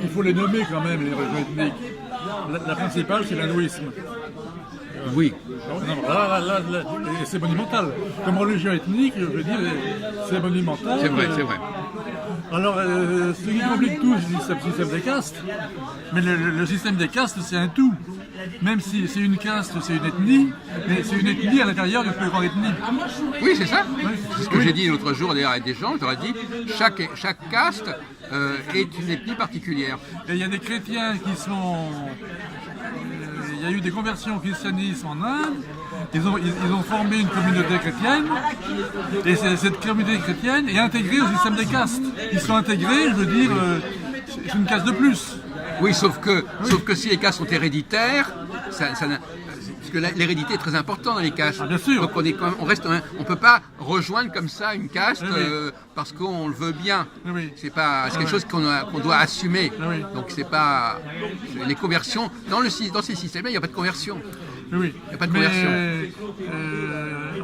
Il faut les nommer quand même, les religions ethniques. La principale, c'est l'hindouisme. Oui. Là, c'est monumental. Comme religion ethnique, je veux dire, c'est monumental. C'est vrai. Alors, ce qui complique tout, c'est le système des castes. Mais le système des castes, c'est un tout. Même si c'est une caste, c'est une ethnie, mais c'est une ethnie à l'intérieur d'une plus grande ethnie. Oui, c'est ça. C'est ce que j'ai dit l'autre jour d'ailleurs à des gens. Je leur ai dit, chaque caste est une ethnie particulière. Et il y a des chrétiens qui sont... Il y a eu des conversions au christianisme en Inde. Ils ont formé une communauté chrétienne. Et cette communauté chrétienne est intégrée au système des castes. Ils sont intégrés, je veux dire, c'est une caste de plus. Oui, sauf que si les castes sont héréditaires, parce que l'hérédité est très importante dans les castes. Ah, bien sûr. Donc on peut pas rejoindre comme ça une caste parce qu'on le veut bien. Oui. C'est quelque chose qu'on doit assumer. Oui. Donc c'est pas les conversions dans ces systèmes-là, il n'y a pas de conversion. Oui. Il n'y a pas de conversion.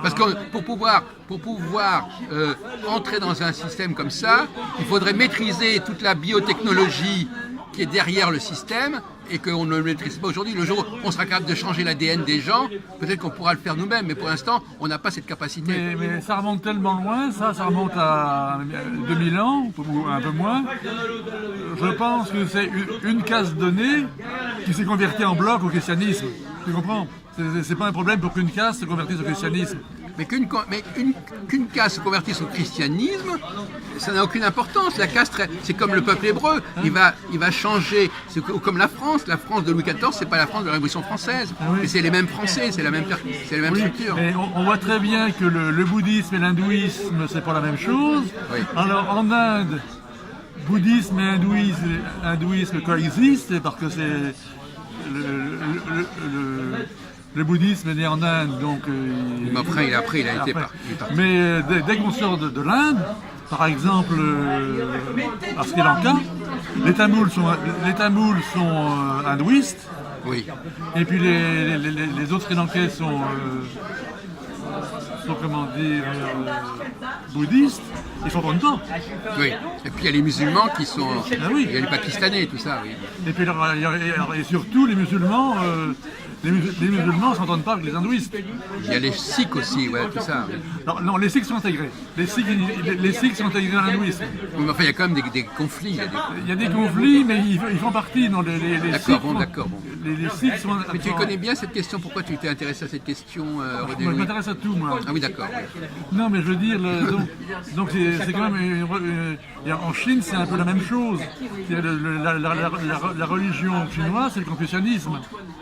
Parce que pour pouvoir entrer dans un système comme ça, il faudrait maîtriser toute la biotechnologie qui est derrière le système et qu'on ne le maîtrise pas aujourd'hui. Le jour où on sera capable de changer l'ADN des gens, peut-être qu'on pourra le faire nous-mêmes, mais pour l'instant, on n'a pas cette capacité. Mais ça remonte tellement loin, ça remonte à 2000 ans, ou un peu moins. Je pense que c'est une caste donnée qui s'est convertie en bloc au christianisme. Tu comprends? C'est pas un problème pour qu'une caste se convertisse au christianisme. Mais qu'une caste se convertisse au christianisme, ça n'a aucune importance. La caste, c'est comme le peuple hébreu. Il va changer. C'est comme la France. La France de Louis XIV, c'est pas la France de la Révolution française. Mais c'est les mêmes Français, c'est la même structure. Et on voit très bien que le bouddhisme et l'hindouisme, c'est pas la même chose. Oui. Alors en Inde, bouddhisme et hindouisme coexistent parce que c'est le bouddhisme est né en Inde, donc... Mais après, il a été parti. Mais dès qu'on sort de l'Inde, par exemple, à Sri Lanka, les Tamouls sont hindouistes, Oui. et puis les autres Sri Lankais sont comment dire, bouddhistes, ils s'entendent pas. Oui. Et puis il y a les musulmans qui sont... Ah oui. Il y a les Pakistanais, tout ça, oui. Et puis et surtout les musulmans... Les musulmans ne s'entendent pas avec les hindouistes. Il y a les Sikhs aussi, ouais, tout ça. Oui. Non, les Sikhs sont intégrés. Les Sikhs sont intégrés dans l'hindouisme. Oui, mais enfin, il y a quand même des conflits. Il y a des conflits, mais ils font partie. Non, les D'accord, Sikhs, d'accord. Bon. Les Sikhs sont... Mais tu connais bien cette question, pourquoi tu t'es intéressé à cette question Je m'intéresse à tout, moi. Ah oui, d'accord. Non, mais je veux dire, donc c'est quand même... en Chine, c'est un peu la même chose. La religion chinoise, c'est le confucianisme.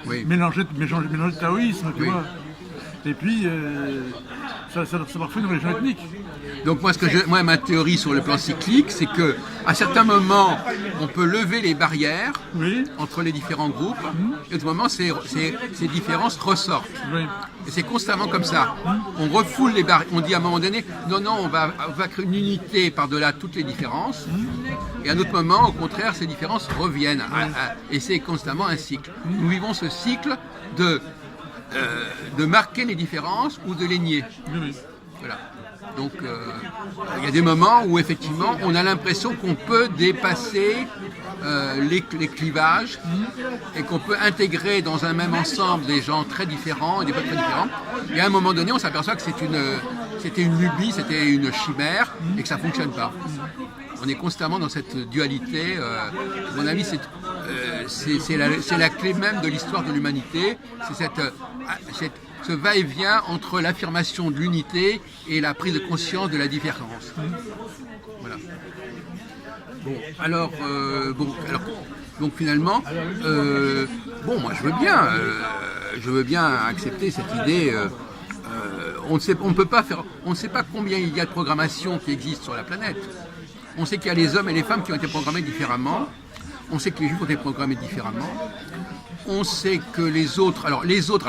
Oui. Mélangé de taoïsme, tu vois. Et puis, ça leur fait une religion ethnique. Donc moi, ma théorie sur le plan cyclique, c'est que à certains moments, on peut lever les barrières entre les différents groupes, et à d'autres moments, ces différences ressortent. Oui. Et c'est constamment comme ça. On refoule les barrières. On dit à un moment donné, non, on va créer une unité par-delà toutes les différences. Et à un autre moment, au contraire, ces différences reviennent. Et c'est constamment un cycle. Nous vivons ce cycle de marquer les différences ou de les nier. Oui. Voilà. Donc il y a des moments où effectivement on a l'impression qu'on peut dépasser les clivages et qu'on peut intégrer dans un même ensemble des gens très différents et des peuples très différents. Et à un moment donné, on s'aperçoit que c'était une lubie, c'était une chimère et que ça ne fonctionne pas. On est constamment dans cette dualité. À mon avis, c'est la clé même de l'histoire de l'humanité. C'est ce va-et-vient entre l'affirmation de l'unité et la prise de conscience de la différence. Voilà. Bon, donc finalement, moi je veux bien accepter cette idée. On ne sait pas combien il y a de programmations qui existent sur la planète. On sait qu'il y a les hommes et les femmes qui ont été programmés différemment. On sait que les juifs ont été programmés différemment. On sait que les autres, alors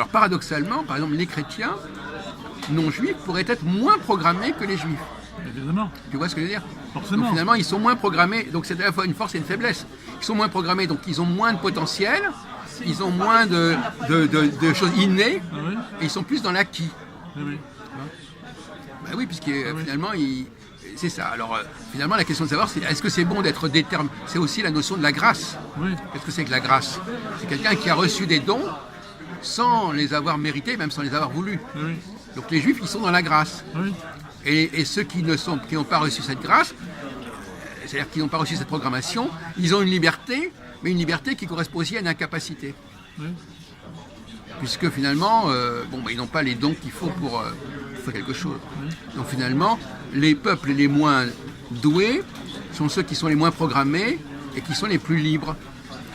paradoxalement, par exemple les chrétiens non juifs pourraient être moins programmés que les juifs. Évidemment. Tu vois ce que je veux dire? Forcément. Donc finalement, ils sont moins programmés, donc c'est à la fois une force et une faiblesse. Ils sont moins programmés, donc ils ont moins de potentiel, ils ont moins de choses innées, et ils sont plus dans l'acquis. Oui. Ben oui, puisque finalement, c'est ça. Alors finalement, la question de savoir, c'est est-ce que c'est bon d'être déterminé. C'est aussi la notion de la grâce. Oui. Qu'est-ce que c'est que la grâce? C'est quelqu'un qui a reçu des dons sans les avoir mérités, même sans les avoir voulus. Oui. Donc les Juifs, ils sont dans la grâce. Oui. Et ceux qui n'ont pas reçu cette grâce, c'est-à-dire qui n'ont pas reçu cette programmation, ils ont une liberté, mais une liberté qui correspond aussi à une incapacité. Oui. Puisque finalement, ils n'ont pas les dons qu'il faut pour faire quelque chose. Donc finalement, les peuples les moins doués sont ceux qui sont les moins programmés et qui sont les plus libres.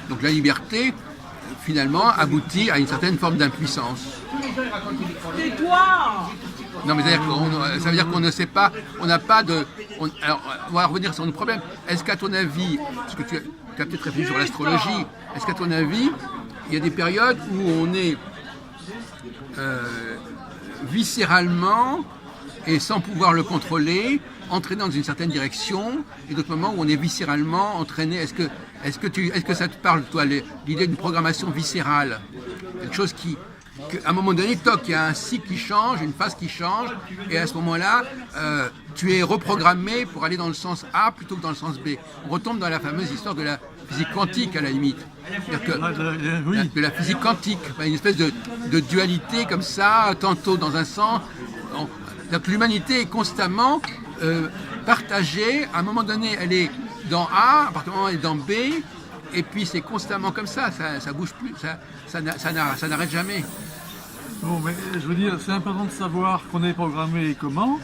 Donc la liberté, finalement, aboutit à une certaine forme d'impuissance. Tais-toi! Non, mais ça veut dire qu'on ne sait pas, on n'a pas de... alors, on va revenir sur le problème. Est-ce qu'à ton avis, parce que tu as peut-être réfléchi sur l'astrologie, est-ce qu'à ton avis, il y a des périodes où on est viscéralement et sans pouvoir le contrôler, entraîné dans une certaine direction, et d'autres moments où on est viscéralement entraîné? Est-ce que ça te parle, toi, l'idée d'une programmation viscérale? Quelque chose qu'à un moment donné, toc, il y a un cycle qui change, une phase qui change, et à ce moment-là, tu es reprogrammé pour aller dans le sens A plutôt que dans le sens B. On retombe dans la fameuse histoire de la physique quantique, à la limite. C'est-à-dire que de la physique quantique, une espèce de dualité comme ça, tantôt dans un sens. Donc l'humanité est constamment partagée. À un moment donné, elle est dans A, à partir du moment où elle est dans B, et puis c'est constamment comme ça bouge plus, ça n'arrête jamais. Bon, mais je veux dire, c'est important de savoir qu'on est programmé et comment.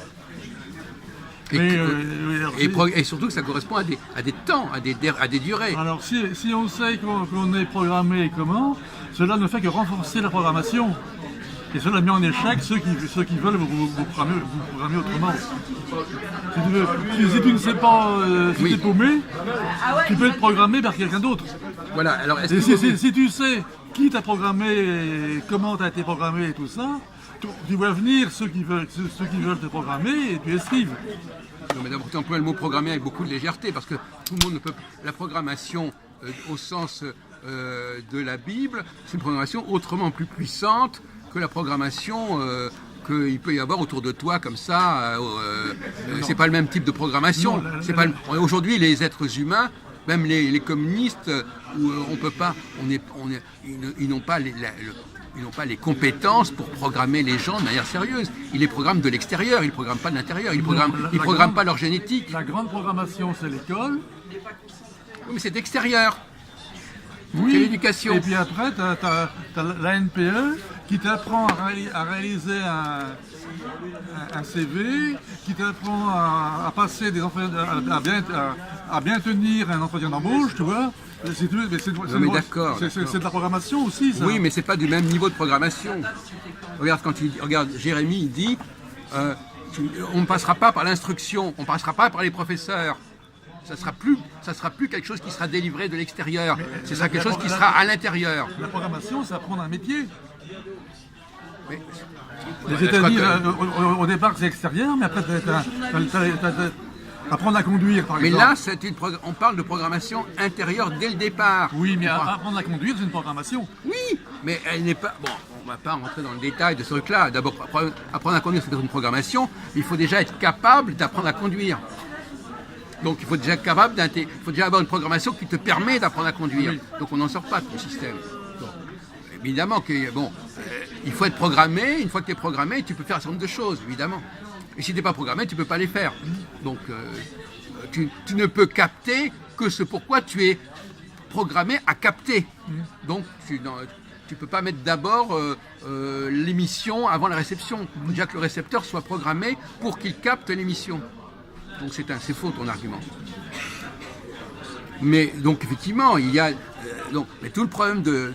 Et surtout que ça correspond à des temps, à des durées. Alors, si on sait qu'on est programmé et comment, cela ne fait que renforcer la programmation. Et cela met en échec ceux qui veulent vous programmer autrement. Si tu ne sais pas, si tu es paumé, tu peux être programmé par quelqu'un d'autre. Voilà, alors si tu sais qui t'a programmé, et comment tu as été programmé et tout ça, tu vois venir ceux qui veulent te programmer et tu esquives. Non, mais d'abord, tu emploies le mot programmer avec beaucoup de légèreté, parce que tout le monde ne peut. La programmation, au sens de la Bible, c'est une programmation autrement plus puissante que la programmation qu'il peut y avoir autour de toi, comme ça. C'est pas le même type de programmation. Aujourd'hui, les êtres humains, même les communistes, où on peut pas, ils n'ont pas ils n'ont pas les compétences pour programmer les gens de manière sérieuse. Ils les programment de l'extérieur, ils ne programment pas de l'intérieur, ils ne programment pas leur génétique. La grande programmation, c'est l'école. Oui, mais c'est extérieur. Oui, c'est l'éducation. Et puis après, tu as la NPE qui t'apprend à réaliser un CV, qui t'apprend à passer des entretiens, à bien tenir un entretien d'embauche, tu vois. C'est de la programmation aussi, ça. Oui, mais c'est pas du même niveau de programmation. Regarde, Jérémy, il dit on ne passera pas par l'instruction, on ne passera pas par les professeurs. Ça sera plus quelque chose qui sera délivré de l'extérieur. Ce sera quelque chose qui sera à l'intérieur. La programmation, c'est apprendre un métier. Mais, c'est-à-dire, au départ, c'est extérieur, mais après, apprendre à conduire, par exemple. Mais là, on parle de programmation intérieure dès le départ. Oui, mais apprendre à conduire, c'est une programmation. Oui, mais elle n'est pas... Bon, on ne va pas rentrer dans le détail de ce truc-là. D'abord, apprendre à conduire, c'est une programmation. Il faut déjà être capable d'apprendre à conduire. Donc, il faut déjà avoir une programmation qui te permet d'apprendre à conduire. Oui. Donc, on n'en sort pas de ton système. Bon. Évidemment il faut être programmé. Une fois que tu es programmé, tu peux faire un certain nombre de choses, évidemment. Et si tu n'es pas programmé, tu ne peux pas les faire. Donc, tu ne peux capter que ce pourquoi tu es programmé à capter. Donc, tu ne peux pas mettre d'abord l'émission avant la réception. Il faut déjà que le récepteur soit programmé pour qu'il capte l'émission. Donc, c'est faux ton argument. Mais donc, effectivement, il y a... mais tout le problème de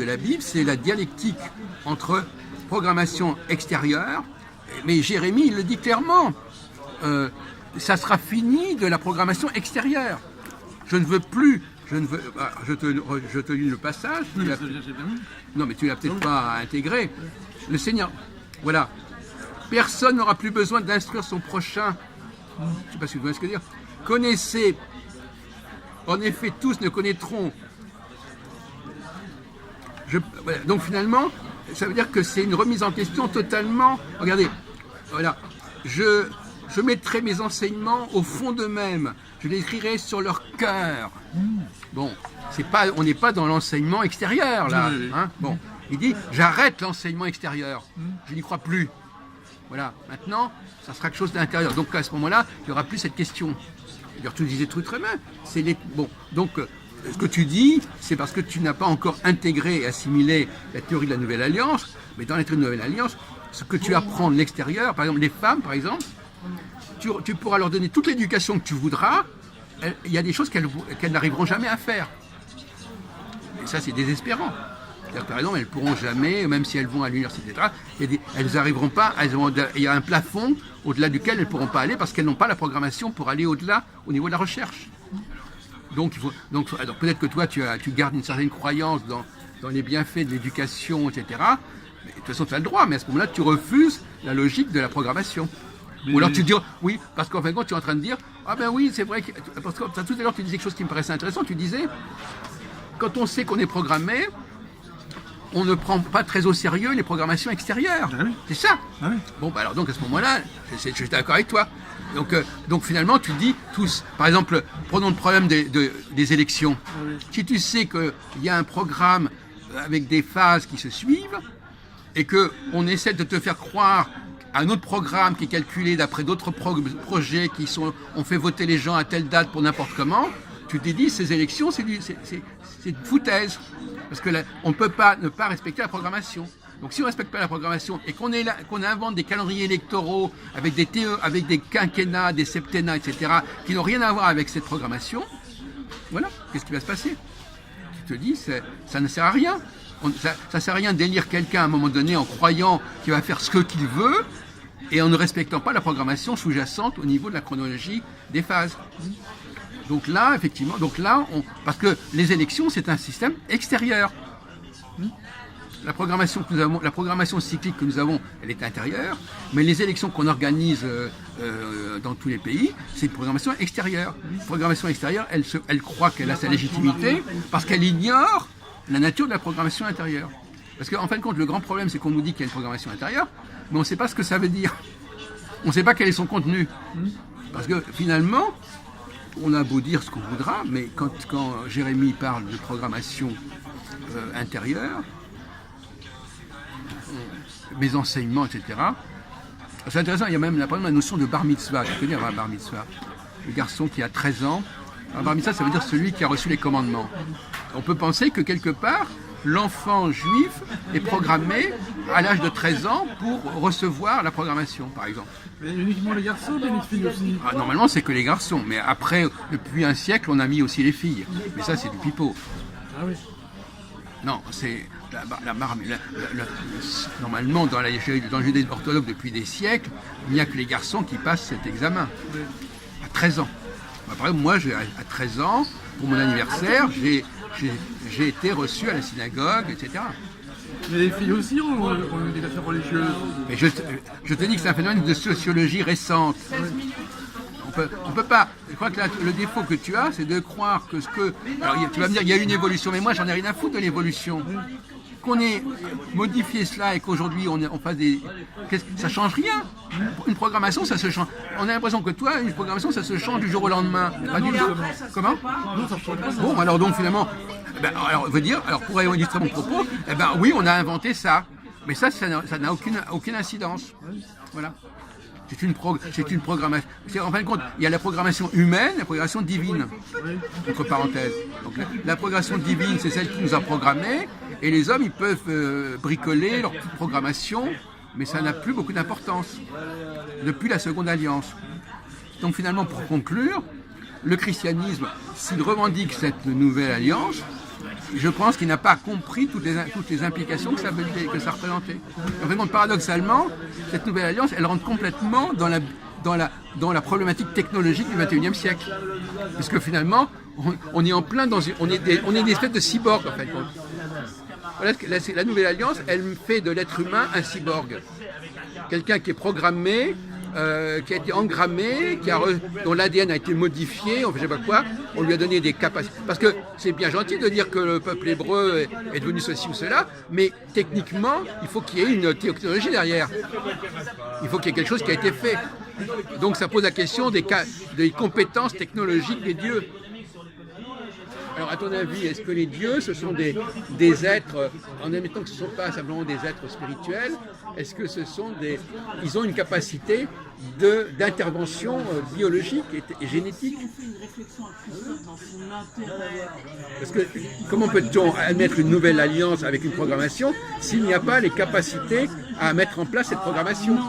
la Bible, c'est la dialectique entre programmation extérieure. Mais Jérémie, il le dit clairement, ça sera fini de la programmation extérieure. Je te lis le passage. Non, mais tu l'as peut-être pas intégré. Le Seigneur, voilà. Personne n'aura plus besoin d'instruire son prochain. Je ne sais pas si vous voyez ce que je veux dire. Connaissez. En effet, tous ne connaîtront. Voilà. Donc finalement, ça veut dire que c'est une remise en question totalement. Regardez, voilà. Je je mettrai mes enseignements au fond d'eux-mêmes. Je les écrirai sur leur cœur. Bon, on n'est pas dans l'enseignement extérieur, là. Oui. Hein. Bon, il dit, j'arrête l'enseignement extérieur. Je n'y crois plus. Voilà, maintenant, ça sera quelque chose d'intérieur. Donc à ce moment-là, il n'y aura plus cette question. D'ailleurs, tu disais très bien. Bon, donc, ce que tu dis, c'est parce que tu n'as pas encore intégré et assimilé la théorie de la Nouvelle Alliance. Mais dans la théorie de la Nouvelle Alliance, ce que tu apprends de l'extérieur, par exemple, les femmes, par exemple, tu pourras leur donner toute l'éducation que tu voudras. Il y a des choses qu'elles n'arriveront jamais à faire. Et ça, c'est désespérant. C'est-à-dire, par exemple, elles ne pourront jamais, même si elles vont à l'université, etc., elles n'arriveront pas, il y a un plafond au-delà duquel elles ne pourront pas aller parce qu'elles n'ont pas la programmation pour aller au-delà au niveau de la recherche. Donc alors peut-être que toi, tu gardes une certaine croyance dans les bienfaits de l'éducation, etc. Mais, de toute façon, tu as le droit, mais à ce moment-là, tu refuses la logique de la programmation. Ou alors tu dis, oui, parce qu'en fin de compte, tu es en train de dire, ah ben oui, c'est vrai, parce que tout à l'heure, tu disais quelque chose qui me paraissait intéressant, tu disais, quand on sait qu'on est programmé, on ne prend pas très au sérieux les programmations extérieures. Ah oui. C'est ça. Ah oui. Bon, bah alors donc à ce moment-là, je suis d'accord avec toi. Donc finalement, tu dis tous, par exemple, prenons le problème des élections. Ah oui. Si tu sais qu'il y a un programme avec des phases qui se suivent et qu'on essaie de te faire croire à un autre programme qui est calculé d'après d'autres projets on fait voter les gens à telle date pour n'importe comment, tu te dis ces élections, c'est une foutaise. Parce qu'on ne peut pas ne pas respecter la programmation. Donc si on ne respecte pas la programmation et qu'on invente des calendriers électoraux avec des quinquennats, des septennats, etc., qui n'ont rien à voir avec cette programmation, voilà, qu'est-ce qui va se passer? Tu te dis, ça ne sert à rien. Ça ne sert à rien d'élire quelqu'un à un moment donné en croyant qu'il va faire ce qu'il veut et en ne respectant pas la programmation sous-jacente au niveau de la chronologie des phases. Donc là, effectivement, parce que les élections, c'est un système extérieur. La programmation cyclique que nous avons, elle est intérieure, mais les élections qu'on organise dans tous les pays, c'est une programmation extérieure. La programmation extérieure, elle croit qu'elle a sa légitimité parce qu'elle ignore la nature de la programmation intérieure. Parce qu'en fin de compte, le grand problème, c'est qu'on nous dit qu'il y a une programmation intérieure, mais on ne sait pas ce que ça veut dire. On ne sait pas quel est son contenu. Parce que finalement, on a beau dire ce qu'on voudra, mais quand Jérémy parle de programmation intérieure, mes enseignements, etc., c'est intéressant, il y a même la notion de bar mitzvah. Tu connais un bar mitzvah? Le garçon qui a 13 ans, un bar mitzvah, ça veut dire celui qui a reçu les commandements. On peut penser que quelque part, l'enfant juif est programmé à l'âge de 13 ans pour recevoir la programmation, par exemple. Mais uniquement les garçons, mais les filles aussi. Normalement, c'est que les garçons. Mais après, depuis un siècle, on a mis aussi les filles. Mais ça, c'est du pipeau. Ah oui. Non, c'est normalement, dans le judaïsme orthodoxe, depuis des siècles, il n'y a que les garçons qui passent cet examen. Oui. À 13 ans. Par exemple, moi, à 13 ans, pour mon anniversaire, j'ai été reçu à la synagogue, etc. Mais les filles aussi ont une éducation religieuse. Mais je te dis que c'est un phénomène de sociologie récente. On peut pas. Je crois que le défaut que tu as, c'est de croire que Alors tu vas me dire, il y a une évolution, mais moi, j'en ai rien à foutre de l'évolution. Qu'on ait modifié cela et qu'aujourd'hui on fasse ça change rien. Une programmation, ça se change. On a l'impression que toi, une programmation, ça se change du jour au lendemain. Pas du tout. Comment? Non, ça change pas. Bon, alors donc finalement, pour illustrer mon propos, oui, on a inventé ça. Mais ça n'a aucune incidence. Voilà. C'est une programmation. En fin de compte, il y a la programmation humaine et la programmation divine. Entre parenthèses. Donc, la programmation divine, c'est celle qui nous a programmés. Et les hommes, ils peuvent bricoler leur petite programmation, mais ça n'a plus beaucoup d'importance depuis la Seconde Alliance. Donc finalement, pour conclure, le christianisme, s'il revendique cette nouvelle alliance, je pense qu'il n'a pas compris toutes les implications que ça représentait. En fait, paradoxalement, cette nouvelle alliance, elle rentre complètement dans la problématique technologique du XXIe siècle. Puisque finalement, on est en plein on est des espèces de cyborgs, en fait. Voilà, la nouvelle alliance, elle fait de l'être humain un cyborg. Quelqu'un qui est programmé, qui a été engrammé, dont l'ADN a été modifié, je sais pas quoi, on lui a donné des capacités. Parce que c'est bien gentil de dire que le peuple hébreu est devenu ceci ou cela, mais techniquement, il faut qu'il y ait une technologie derrière. Il faut qu'il y ait quelque chose qui a été fait. Donc ça pose la question des compétences technologiques des dieux. Alors à ton avis, est-ce que les dieux, ce sont des êtres, en admettant que ce ne sont pas simplement des êtres spirituels, est-ce que ils ont une capacité d'intervention biologique et génétique? Parce que comment peut-on admettre une nouvelle alliance avec une programmation s'il n'y a pas les capacités à mettre en place cette programmation?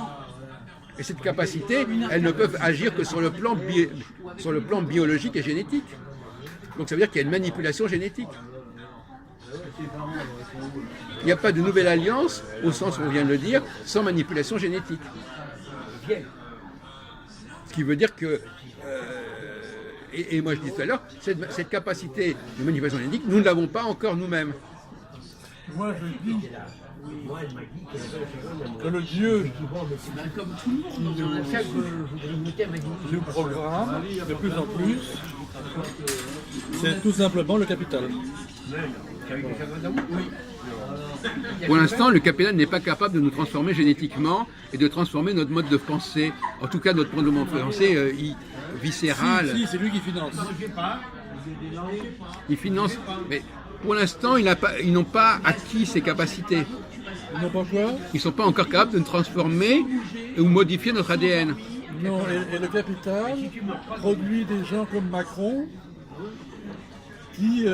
Et cette capacité, elles ne peuvent agir que sur le plan biologique et génétique. Donc ça veut dire qu'il y a une manipulation génétique. Il n'y a pas de nouvelle alliance, au sens où on vient de le dire, sans manipulation génétique. Ce qui veut dire que, et moi je dis tout à l'heure, cette capacité de manipulation génétique, nous ne l'avons pas encore nous-mêmes. Moi je dis que le Dieu qui nous programme de plus en plus, c'est tout simplement le capital. Pour l'instant, le capital n'est pas capable de nous transformer génétiquement et de transformer notre mode de pensée, en tout cas notre mode de pensée viscéral. Si, c'est lui qui finance. Il finance, mais pour l'instant, ils n'ont pas acquis ces capacités. Ils n'ont pas quoi? Ils ne sont pas encore capables de nous transformer ou modifier notre ADN. Non, et le capital produit des gens comme Macron qui,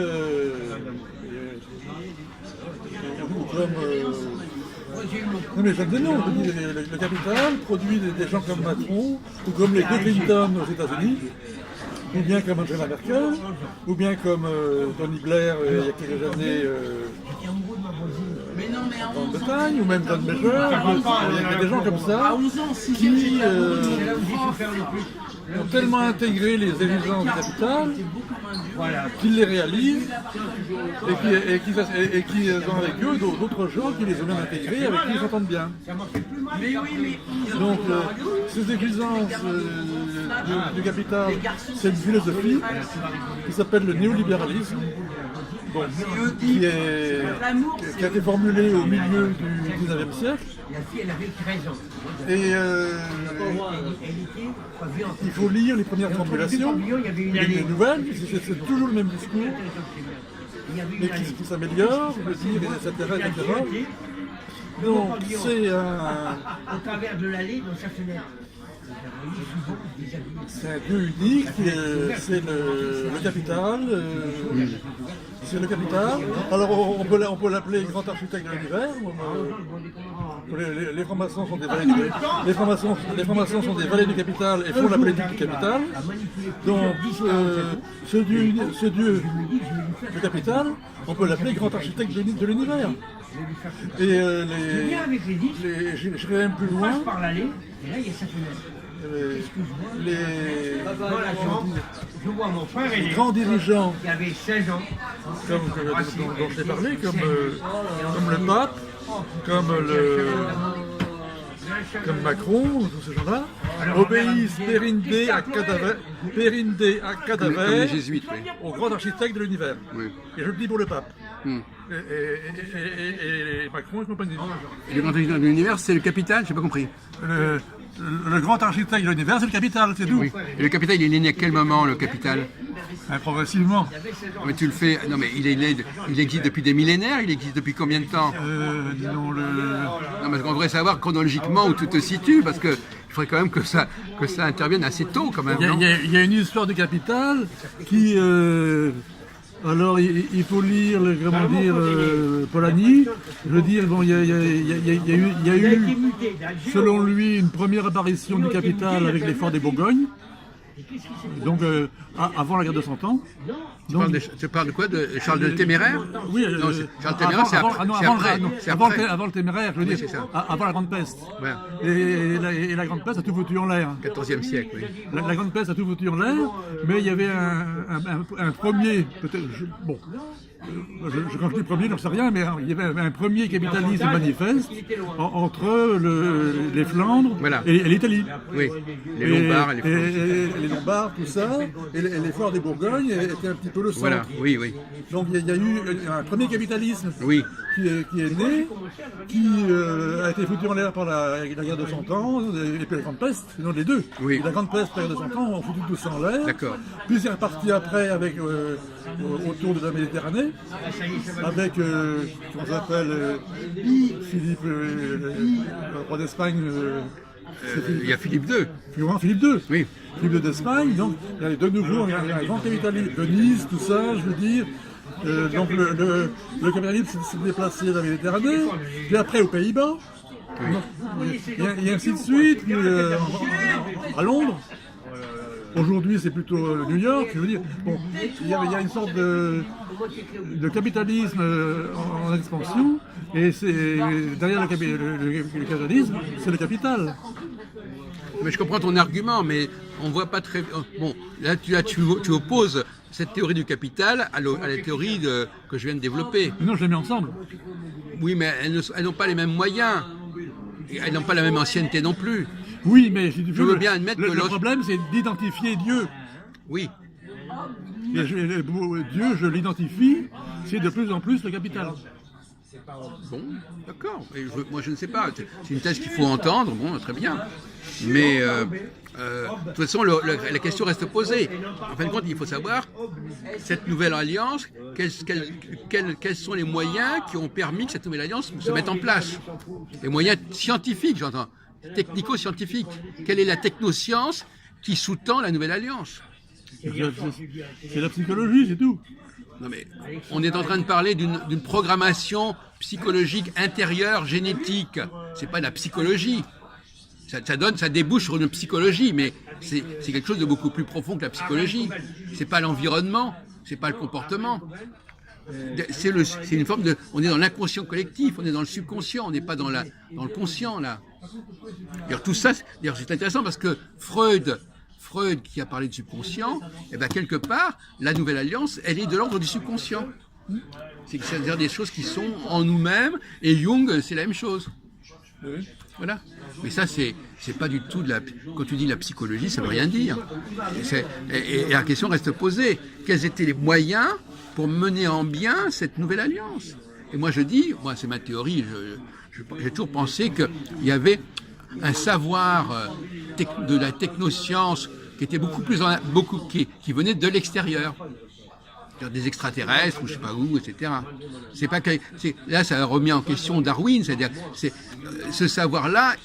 ou comme... non mais je dis non, je dis, le capital produit des gens comme Macron, ou comme les deux Clinton aux États-Unis, ou bien comme Angela Merkel, ou bien comme Tony Blair il y a quelques années en Bretagne, ou même John Major. Il y a des gens comme ça qui ont tellement intégré les exigences du capital qu'ils les réalisent et qui ont avec eux d'autres gens qui les ont bien intégrés, avec qui ils s'entendent bien. Donc ces exigences du capital, c'est une philosophie qui s'appelle le néolibéralisme, bon, qui a été formulée au milieu du 19e siècle. Et il faut lire les premières formulations, les nouvelles, c'est toujours le même discours, mais qui s'améliore, etc. Donc c'est au travers de l'allée dans chaque fenêtre. C'est un dieu unique, c'est le capital. C'est le capital. Alors on peut l'appeler grand architecte de l'univers. Les francs-maçons sont des valets du capital et font la politique du capital. Donc ce dieu du capital, on peut l'appeler grand architecte de l'univers. Et j'irai même plus loin. Par l'allée, et là il y a sa fenêtre. Je vois mon frère et les grands dirigeants qui avaient 16 ans, dont je t'ai parlé, comme le pape, comme Macron, tous ces gens-là, obéissent périnde à Comme les jésuites, oui. au grand architecte de l'univers. Oui. Et je le dis pour le pape. Hmm. Et Macron et compagnie. Et le grand architecte de l'univers, c'est le capital, j'ai pas compris. Le grand architecte de l'univers, c'est le capital, c'est tout. Oui. Et le capital, il est né à quel moment, le capital? Progressivement. Mais tu le fais. Non, mais il existe depuis des millénaires, il existe depuis combien de temps? Non, mais on devrait savoir chronologiquement où tu te situes, parce qu'il faudrait quand même que ça intervienne assez tôt, quand même. Il y a une histoire du capital qui. Alors, il faut lire, Polanyi. Je veux dire, bon, il y a eu, selon lui, une première apparition du capital avec l'effort des Bourgognes. Donc, avant la guerre de 100 ans. Tu parles de quoi? De Charles le Téméraire? Oui, non, Charles le Téméraire, c'est après. Avant le Téméraire, je veux dire, avant la Grande Peste. Ouais. Et la Grande Peste a tout foutu en l'air. 14e siècle, oui. La Grande Peste a tout foutu en l'air, mais il y avait un premier, peut-être, quand je dis premier, je n'en sais rien, mais il y avait un premier capitalisme manifeste entre les Flandres et l'Italie. Oui, les Lombards et les Flandres. Et les Lombards, tout ça, et l'effort des Bourgognes était un petit peu tout le centre. Voilà, oui, oui. Donc il y a eu un premier capitalisme Oui, qui est né, qui a été foutu en l'air par la guerre de 100 ans, et puis la Grande Peste, non les deux. Oui. La Grande Peste et la guerre de 100 ans ont foutu tout ça en l'air. D'accord. Puis c'est reparti après avec, autour de la Méditerranée, avec, comment ça s'appelle, Philippe, le roi d'Espagne. il y a Philippe II. Philippe II. Oui. Philippe II d'Espagne, donc il y a de nouveau un grand capitalisme, Venise, tout ça, je veux dire. Donc le capitalisme s'est déplacé dans la Méditerranée, puis après aux Pays-Bas, et ainsi de suite, puis, à Londres. Aujourd'hui, c'est plutôt New York, je veux dire. Bon, il y a une sorte de capitalisme en expansion, et derrière le capitalisme, c'est le capital. Mais je comprends ton argument, mais on voit pas très... Bon, là, tu opposes cette théorie du capital à la théorie que je viens de développer. Non, je les mets ensemble. Oui, mais elles n'ont pas les mêmes moyens. Elles n'ont pas la même ancienneté non plus. Oui, mais si tu veux, veux bien admettre que le problème, c'est d'identifier Dieu. Oui. Et Dieu, je l'identifie, c'est de plus en plus le capital. Bon, d'accord. Moi, je ne sais pas. C'est une thèse qu'il faut entendre. Bon, très bien. Mais de toute façon, la question reste posée. En fin de compte, il faut savoir, cette nouvelle alliance, quels sont les moyens qui ont permis que cette nouvelle alliance se mette en place. Les moyens scientifiques, j'entends. Technico-scientifiques. Quelle est la technoscience qui sous-tend la nouvelle alliance? C'est la psychologie, c'est tout. Non mais on est en train de parler d'une programmation psychologique intérieure, génétique. C'est pas de la psychologie. Ça débouche sur une psychologie, mais c'est quelque chose de beaucoup plus profond que la psychologie. C'est pas l'environnement, c'est pas le comportement. C'est une forme de... On est dans l'inconscient collectif, on est dans le subconscient, on n'est pas dans le conscient, là. D'ailleurs, tout ça, c'est intéressant parce que Freud qui a parlé de subconscient, eh ben, quelque part, la nouvelle alliance, elle est de l'ordre du subconscient. C'est-à-dire des choses qui sont en nous-mêmes, et Jung, c'est la même chose. Voilà. Mais ça, c'est pas du tout quand tu dis la psychologie, ça veut rien dire. Et la question reste posée. Quels étaient les moyens pour mener en bien cette nouvelle alliance? Et moi, je dis, c'est ma théorie, j'ai toujours pensé qu'il y avait un savoir de la technoscience qui était qui venait de l'extérieur. Des extraterrestres ou je sais pas où, etc. C'est pas que, là, ça a remis en question Darwin, c'est-à-dire ce savoir-là,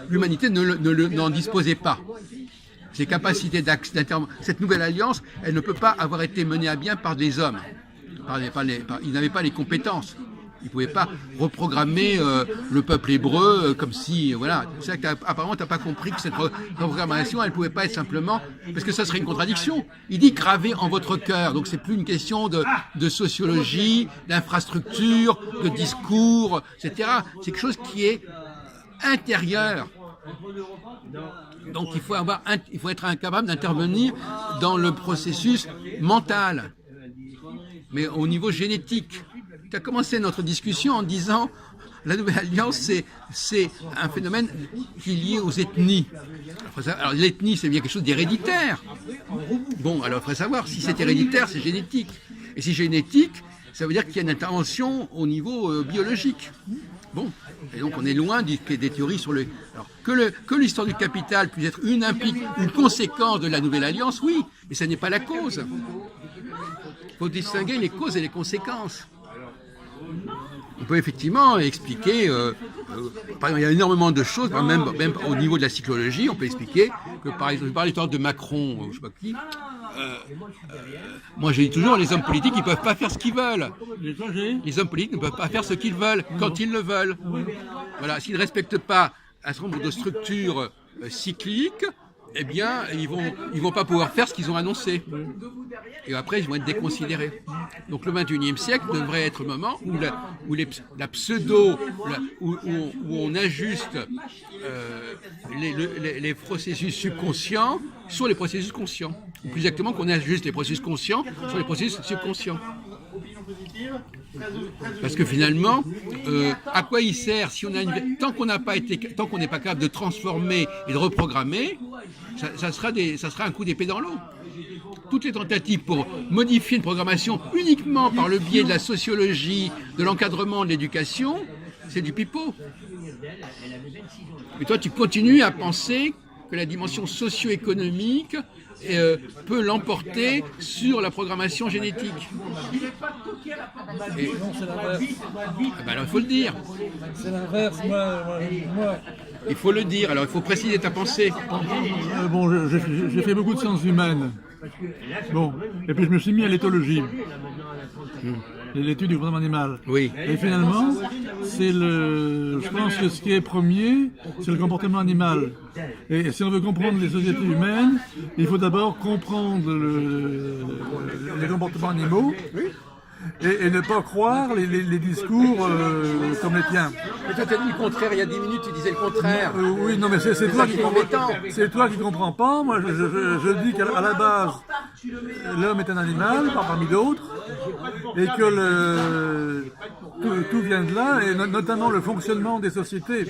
l'humanité n'en disposait pas. Ces capacités cette nouvelle alliance, elle ne peut pas avoir été menée à bien par des hommes. Ils n'avaient pas les compétences. Ils ne pouvaient pas reprogrammer le peuple hébreu comme si... Voilà. C'est ça qu'apparemment, tu n'as pas compris que cette reprogrammation, elle ne pouvait pas être simplement... Parce que ça serait une contradiction. Il dit graver en votre cœur. Donc, c'est plus une question de sociologie, d'infrastructure, de discours, etc. C'est quelque chose qui est intérieur. Donc, il faut être incapable d'intervenir dans le processus mental, mais au niveau génétique. Tu as commencé notre discussion en disant la nouvelle alliance, c'est un phénomène qui est lié aux ethnies. Alors l'ethnie, c'est bien quelque chose d'héréditaire. Bon, alors il faudrait savoir si c'est héréditaire, c'est génétique. Et si génétique, ça veut dire qu'il y a une intervention au niveau biologique. Bon, et donc on est loin des théories sur le... Alors, que l'histoire du capital puisse être une conséquence de la nouvelle alliance, oui, mais ça n'est pas la cause. Il faut distinguer les causes et les conséquences. On peut effectivement expliquer, par exemple, il y a énormément de choses, même au niveau de la psychologie, on peut expliquer que, par exemple, je parlais de Macron, je ne sais pas qui, moi j'ai dit toujours, les hommes politiques, ils ne peuvent pas faire ce qu'ils veulent. Les hommes politiques ne peuvent pas faire ce qu'ils veulent, quand ils le veulent. Voilà, s'ils ne respectent pas un certain nombre de structures cycliques, eh bien, ils vont pas pouvoir faire ce qu'ils ont annoncé. Et après, ils vont être déconsidérés. Donc, le 21e siècle devrait être le moment où la pseudo, où on ajuste les processus subconscients sur les processus conscients. Ou plus exactement, qu'on ajuste les processus conscients sur les processus subconscients. Parce que finalement, à quoi il sert si on a tant qu'on n'est pas capable de transformer et de reprogrammer, ça sera un coup d'épée dans l'eau. toutes les tentatives pour modifier une programmation uniquement par le biais de la sociologie, de l'encadrement, de l'éducation, c'est du pipeau. Et toi, tu continues à penser que la dimension socio-économique peut l'emporter sur la programmation génétique. Non, c'est l'inverse. Ah ben alors, il faut le dire. C'est l'inverse. Moi, Il faut le dire. Alors, il faut préciser ta pensée. bon, j'ai fait beaucoup de sciences humaines. Bon, et puis je me suis mis à l'éthologie. L'étude du comportement animal. Oui. Et finalement, je pense que ce qui est premier, c'est le comportement animal. Et si on veut comprendre les sociétés humaines, il faut d'abord comprendre les comportements animaux et ne pas croire les discours comme les tiens. Mais toi, tu as dit le contraire il y a 10 minutes, tu disais le contraire. Oui, non, mais c'est toi qui comprends pas. Moi, je dis qu'à la base, l'homme est un animal, parmi d'autres, et que tout vient de là, et notamment le fonctionnement des sociétés.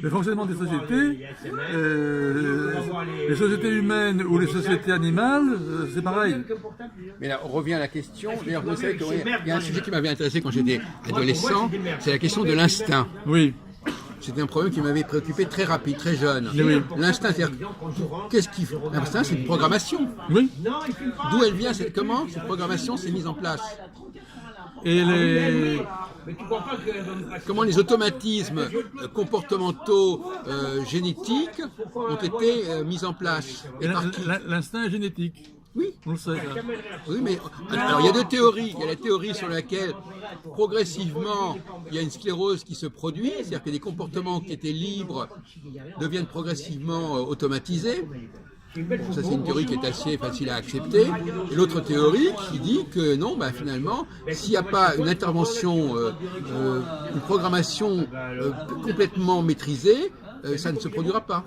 Le fonctionnement des sociétés, les sociétés humaines ou les sociétés animales, c'est pareil. Mais là, on revient à la question. D'ailleurs, vous savez qu'il y a un sujet qui m'avait intéressé quand j'étais adolescent, c'est la question de l'instinct. Oui. C'était un problème qui m'avait préoccupé très rapide, très jeune. Oui. L'instinct, c'est-à-dire, l'instinct, c'est une programmation. Oui. D'où elle vient, comment cette programmation s'est mise en place? Et comment les automatismes comportementaux génétiques ont été mis en place? Et par qui? l'instinct est génétique. Oui. On le sait. Oui, mais alors il y a deux théories. Il y a la théorie sur laquelle progressivement il y a une sclérose qui se produit, c'est-à-dire que des comportements qui étaient libres deviennent progressivement automatisés. Ça, c'est une théorie qui est assez facile à accepter. Et l'autre théorie qui dit que non, finalement, s'il n'y a pas une intervention, une programmation complètement maîtrisée, ça ne se produira pas.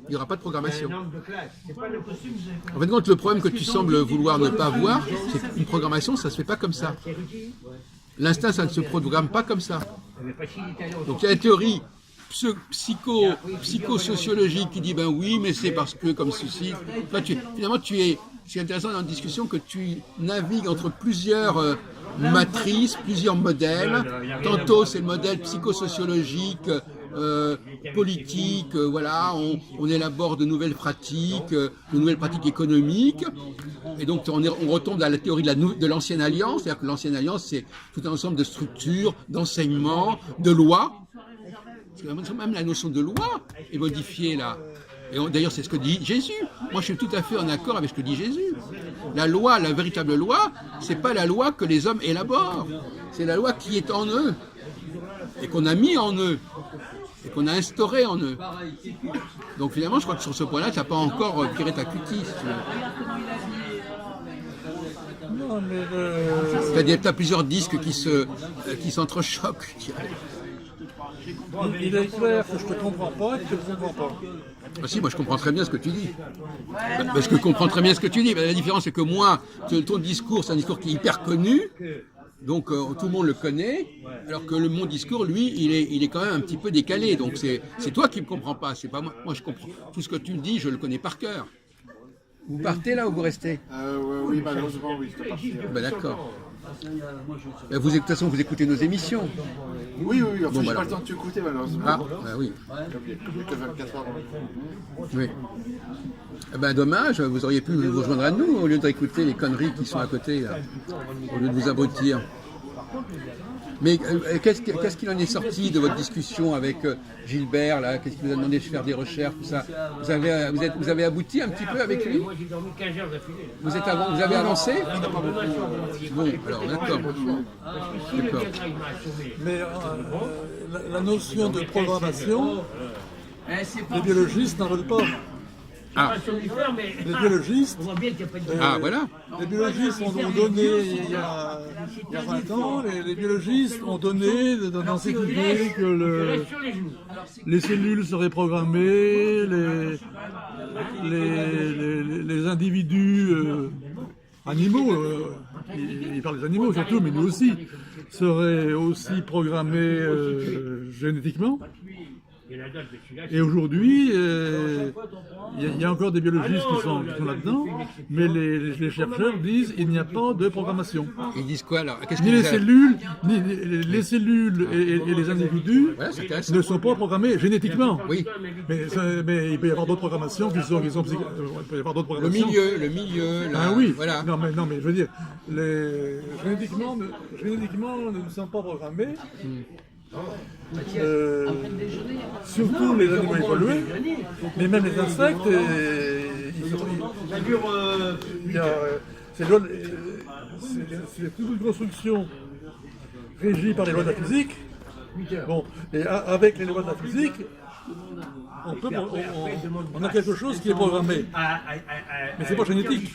Il n'y aura pas de programmation. En fait, compte, le problème que tu sembles vouloir ne pas voir, c'est qu'une programmation, ça ne se fait pas comme ça. L'instinct, ça ne se programme pas comme ça. Donc il y a la théorie psychosociologique qui dit ben oui, mais c'est parce que comme ceci. Enfin, c'est intéressant dans la discussion que tu navigues entre plusieurs matrices, plusieurs modèles. Tantôt c'est le modèle psychosociologique, politique, voilà, on élabore de nouvelles pratiques économiques, et donc on retombe à la théorie de l'ancienne alliance, c'est-à-dire que l'ancienne alliance c'est tout un ensemble de structures, d'enseignements, de lois. Parce que même la notion de loi est modifiée là. Et d'ailleurs, c'est ce que dit Jésus. Moi, je suis tout à fait en accord avec ce que dit Jésus. La loi, la véritable loi, c'est pas la loi que les hommes élaborent. C'est la loi qui est en eux et qu'on a mis en eux et qu'on a instauré en eux. Donc finalement, je crois que sur ce point-là, tu n'as pas encore tiré ta cutie. Non, mais tu as plusieurs disques qui s'entrechoquent. il est clair que je te comprends pas et que tu ne comprends pas. Ah si, moi je comprends très bien ce que tu dis. Parce que je comprends très bien ce que tu dis. La différence c'est que moi, ton discours, c'est un discours qui est hyper connu, donc tout le monde le connaît, alors que mon discours, lui, il est quand même un petit peu décalé. Donc c'est toi qui ne me comprends pas, c'est pas moi. Moi je comprends. Tout ce que tu me dis, je le connais par cœur. Vous partez là ou vous restez? Oui, malheureusement, oui, je te parti. D'accord. De toute façon, vous écoutez nos émissions. Oui, enfin, Bon, j'ai bah, pas le temps de t'écouter, malheureusement. Ah, oui. Il n'y a que 24 heures. Oui. Dommage, vous auriez pu vous rejoindre à nous au lieu d'écouter les conneries qui sont à côté, là, au lieu de vous abrutir. Mais qu'est-ce qu'il en est sorti de votre discussion avec Gilbert là? Qu'est-ce qu'il vous a demandé de faire des recherches, tout ça? Vous avez abouti un petit peu avec lui? Moi, j'ai dormi 15 heures d'affilée. Vous avez avancé? Bon, alors d'accord. D'accord. Mais la notion de programmation, les biologistes n'en veulent pas. Ah. Les biologistes, Voilà. les biologistes ont donné, il y a 20 ans, les biologistes ont donné dans cette idée que les cellules seraient programmées, les individus animaux, ils parlent des animaux surtout, mais nous aussi, seraient aussi programmés génétiquement. Et aujourd'hui, il y a encore des biologistes qui sont là-dedans, mais les chercheurs disent qu'il n'y a pas de programmation. Ils disent quoi alors? Qu'est-ce Ni qu'ils les disent? cellules, ni les cellules et les individus Ouais, c'est intéressant. ne sont pas programmés génétiquement. Oui. Mais il peut y avoir d'autres programmations qui sont il peut y avoir d'autres Le programmations. milieu, là, Ah oui. voilà. Non mais je veux dire, génétiquement, nous ne sommes pas programmés. Surtout les animaux évolués, mais même les insectes, Ça dure. c'est toute une construction régie par les lois de la physique. Bon, et avec les lois de la physique, on a quelque chose qui est programmé. Mais c'est pas génétique.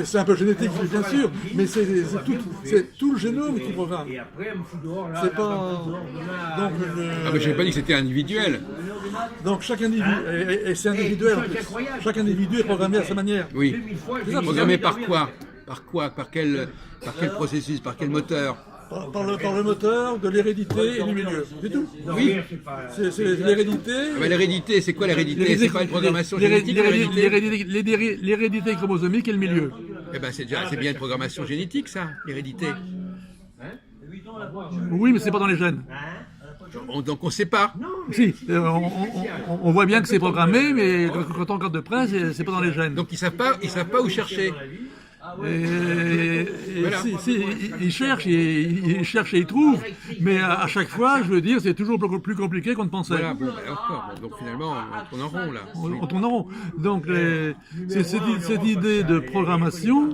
C'est un peu génétique, bien sûr, mais c'est tout le génome qui programme. Et après, on me fout dehors là. C'est pas. Donc, Ah, mais je n'avais pas dit que c'était individuel. donc chaque individu, et c'est individuel en plus. Chaque individu est programmé à sa manière. Oui. 2000 fois, C'est ça, Programmé par quoi? Par quoi? Par quel processus? Par quel moteur? Par le moteur de l'hérédité et du milieu. C'est tout. Oui. C'est l'hérédité. Ah, mais l'hérédité, c'est quoi l'hérédité? C'est pas une programmation génétique, l'hérédité? L'hérédité chromosomique et le milieu. Eh ben, c'est bien une programmation génétique, ça, l'hérédité. Oui, mais c'est pas dans les gènes. Donc on ne sait pas. Si, on voit bien que c'est programmé, mais quand on regarde de près, c'est pas dans les gènes. Donc ils savent pas où chercher. Et Voilà. si, ils cherchent et ils trouvent, mais à chaque fois, je veux dire, c'est toujours plus compliqué qu'on ne pensait. Voilà, bon, ben, encore. Donc finalement, on tourne en rond là. On tourne en rond. Donc, cette idée de programmation,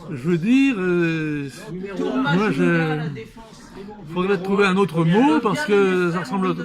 je veux dire, moi, il faudrait trouver un autre mot parce que ça ressemble